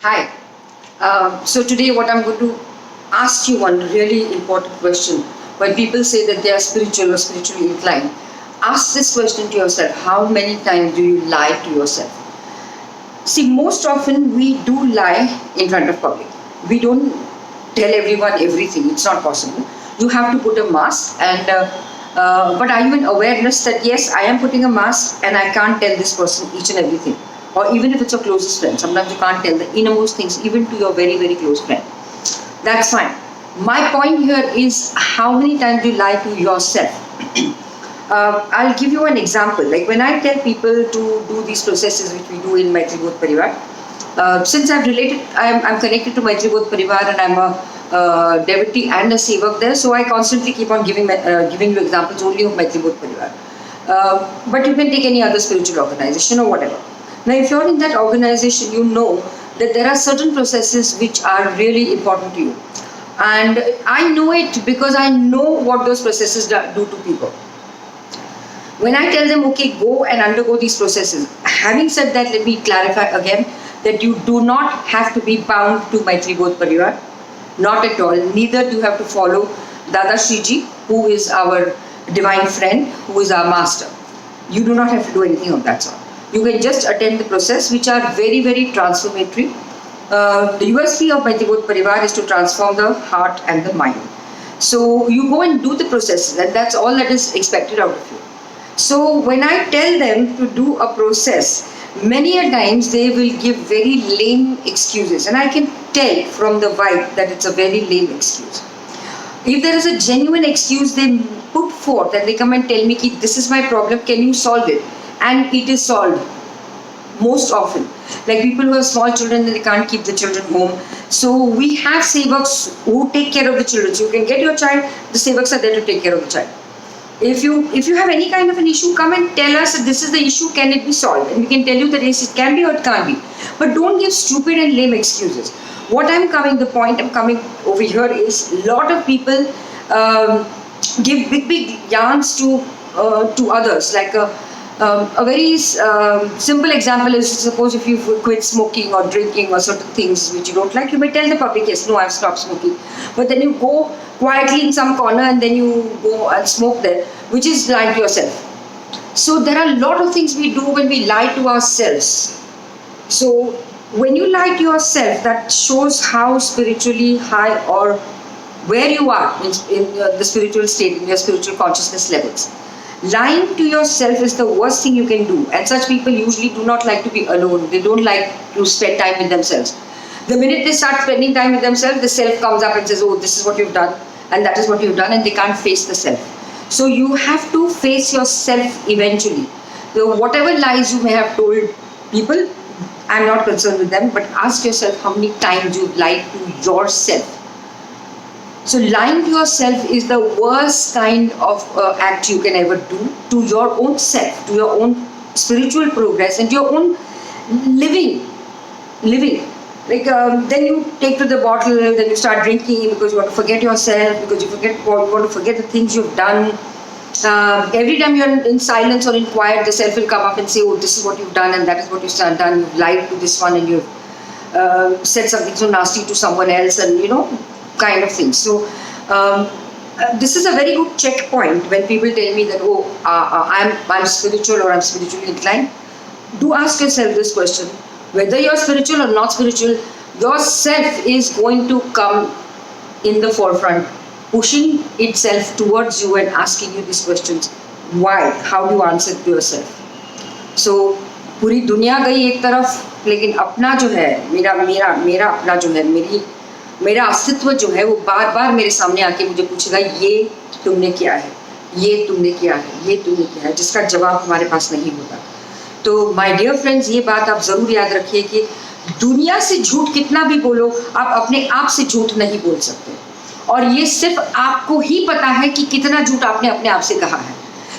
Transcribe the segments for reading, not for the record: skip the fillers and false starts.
Hi. So today, what I'm going to ask you one really important question. When people say that they are spiritual or spiritually inclined, ask this question to yourself: how many times do you lie to yourself? See, most often we do lie in front of public. We don't tell everyone everything. It's not possible. You have to put a mask, but are you in awareness that yes, I am putting a mask and I can't tell this person each and everything, or even if it's your closest friend. Sometimes you can't tell the innermost things even to your very very close friend. That's fine. My point here is how many times do you lie to yourself? I'll give you an example. Like when I tell people to do these processes which we do in Maitri Bodh Parivar, since I'm connected to Maitri Bodh Parivar and I'm a devotee and a sevak there, so I constantly keep on giving you examples only of Maitri Bodh Parivar. But you can take any other spiritual organization or whatever. Now, if you're in that organization, you know that there are certain processes which are really important to you. And I know it because I know what those processes do to people. When I tell them, okay, go and undergo these processes, having said that, let me clarify again that you do not have to be bound to Maitri Bodh Parivar, not at all. Neither do you have to follow Dada Shriji, who is our divine friend, who is our master. You do not have to do anything of that sort. You can just attend the process, which are very, very transformatory. The USP of Maitri Bodh Parivar is to transform the heart and the mind. So you go and do the processes, and that's all that is expected out of you. So when I tell them to do a process, many a times they will give very lame excuses, and I can tell from the vibe that it's a very lame excuse. If there is a genuine excuse they put forth and they come and tell me, this is my problem, can you solve it? And it is solved most often. Like people who have small children and they can't keep the children home. So we have sevaks who take care of the children. So you can get your child, the sevaks are there to take care of the child. If you have any kind of an issue, come and tell us that this is the issue, can it be solved? And we can tell you that yes, it can be or it can't be. But don't give stupid and lame excuses. The point I'm coming over here is a lot of people give big yarns to others. Like a very simple example is, suppose if you quit smoking or drinking or certain things which you don't like, you may tell the public, yes, no, I've stopped smoking. But then you go quietly in some corner and then you go and smoke there, which is lying to yourself. So there are a lot of things we do when we lie to ourselves. So when you lie to yourself, that shows how spiritually high or where you are in the spiritual state, in your spiritual consciousness levels. Lying to yourself is the worst thing you can do, and such people usually do not like to be alone. They don't like to spend time with themselves. The minute they start spending time with themselves, the self comes up and says, oh, this is what you've done, and that is what you've done, and they can't face the self. So you have to face yourself eventually. So whatever lies you may have told people, I'm not concerned with them, but ask yourself how many times you've lied to yourself. So lying to yourself is the worst kind of act you can ever do to your own self, to your own spiritual progress and to your own living. Like then you take to the bottle, then you start drinking because you want to forget yourself, because you want to forget the things you've done. Every time you're in silence or in quiet, the self will come up and say, oh, this is what you've done and that is what you've done. You've lied to this one and you've said something so nasty to someone else, and kind of things. So this is a very good checkpoint when people tell me that, oh, I'm spiritual or I'm spiritually inclined. Do ask yourself this question: whether you're spiritual or not spiritual, yourself is going to come in the forefront, pushing itself towards you and asking you these questions. Why? How do you answer to yourself? So पूरी दुनिया गई एक तरफ, लेकिन अपना जो है, मेरा अपना जो है, मेरा अस्तित्व जो है, वो बार बार मेरे सामने आके मुझे पूछेगा, ये तुमने किया है, ये तुमने किया है, ये तुमने किया है, जिसका जवाब हमारे पास नहीं होता. तो माय डियर फ्रेंड्स, ये बात आप जरूर याद रखिए कि दुनिया से झूठ कितना भी बोलो, आप अपने आप से झूठ नहीं बोल सकते, और ये सिर्फ आपको ही पता है कि कितना झूठ आपने अपने आप से कहा है.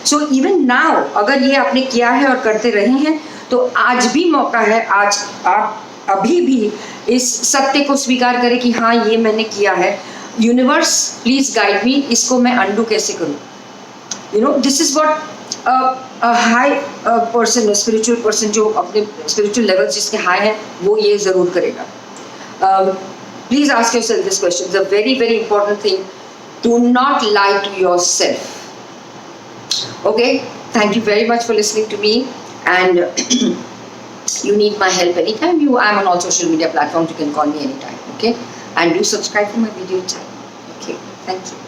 सो इवन नाउ, अगर ये आपने किया है और करते रहे हैं, तो आज भी मौका है, आज आप अभी भी इस सत्य को स्वीकार करें कि हाँ, ये मैंने किया है. यूनिवर्स प्लीज गाइड मी, इसको मैं अंडू कैसे करूँ? This is what high person, spiritual person जो अपने स्पिरिचुअल लेवल जिसके हाई है, वो ये जरूर करेगा. Please ask yourself this question. It's a very, very important thing. Do not lie to yourself. Okay? Thank you very much for listening to me. And you need my help anytime. I'm on all social media platforms. You can call me anytime. Okay? And do subscribe to my video channel. Okay? Thank you.